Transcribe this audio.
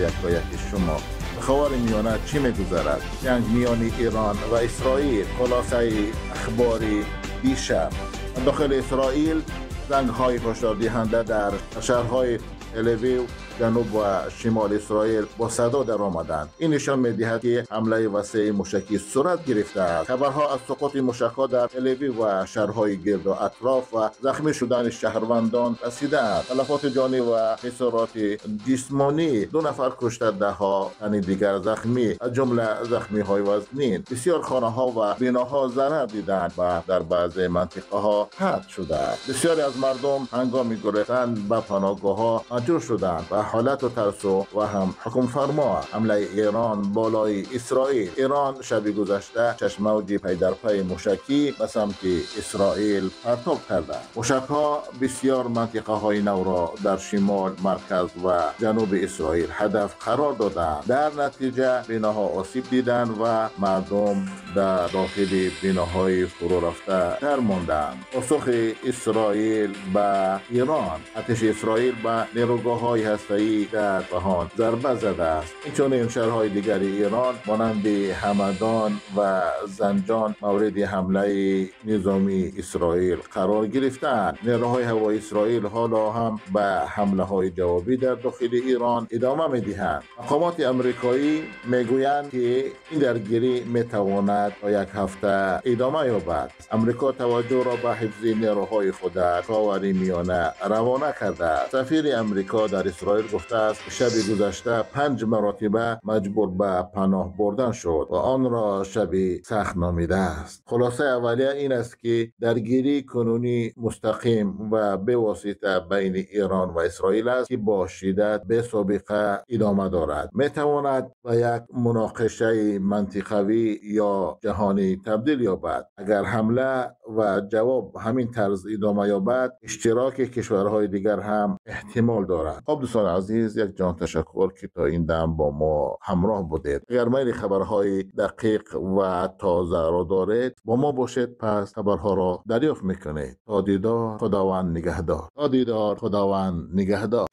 یکایک شما. خاورمیانه چی می‌گذرد؟ جنگ میان ایران و اسرائیل. خلاصه اخباری دیشب داخل اسرائیل زنگ‌های هشدار دهنده در شهرهای تل-اویو، جنوب و شمال اسرائیل با صدا در آمدند. این نشان می‌دهد که حمله وسیع موشکی صورت گرفته است. خبرها از سقوط موشک‌ها در تل-اویو و شهرهای گرد و اطراف و زخمی شدن شهروندان رسیده است. تلفات جانی و خسارات جسمانی، 2 نفر کشته، 10 تن دیگر زخمی، از جمله زخمی‌های وزنین. بسیار خانه‌ها و بناها ضرر دیدند و در بعضی منطقه‌ها هدر شده است. بسیاری از مردم هنگام گریختن به پناهگاه‌ها مجبور شدند و حالت و ترس و هم حکم فرما حمله ایران بالای اسرائیل. ایران شب گذشته 6 موج پی در پی موشکی به سمت اسرائیل پرتاب کرده. موشک‌ها بسیار منطقه های نو را در شمال، مرکز و جنوب اسرائیل هدف قرار دادند. در نتیجه بناها آسیب دیدند و مردم در داخل بناهای فرو رفته در ماندند. پاسخ اسرائیل به ایران: ارتش اسرائیل به نیروگاه‌های هسته‌ای در اصفهان ضربه زده است. اینچنین شهرهای دیگر ایران مانند همدان و زنجان مورد حمله نظامی اسرائیل قرار گرفتند. نیروهای هوایی اسرائیل حالا هم به حمله‌های جوابی در داخل ایران ادامه می‌دهند. مقامات آمریکایی میگویند که این درگیری میتواند تا 1 هفته ادامه یابد. آمریکا توجه را به حفظ نیروهای خود در خاورمیانه روانه کرده است. سفیر آمریکا در اسرائیل گفته است که شب گذشته 5 مرتبه مجبور به پناه بردن شد و آن را شب سخت نامیده است. خلاصه اولیه این است که درگیری کنونی مستقیم و به واسطه بین ایران و اسرائیل است که با شدت به سابقه ادامه دارد. میتواند به یک مناقشه منطقوی یا جهانی تبدیل یابد. اگر حمله و جواب همین طرز ادامه یابد، اشتراک کشورهای دیگر هم احتمال دارد. خب دوستان عزیز، یک جان تشکر که تا این دم با ما همراه بودید. اگر میل خبرهای دقیق و تازه را دارید با ما باشید، پس خبرها را دریافت میکنید. تا دیدار، خداوند نگهدار. تا دیدار، خداوند نگهدار.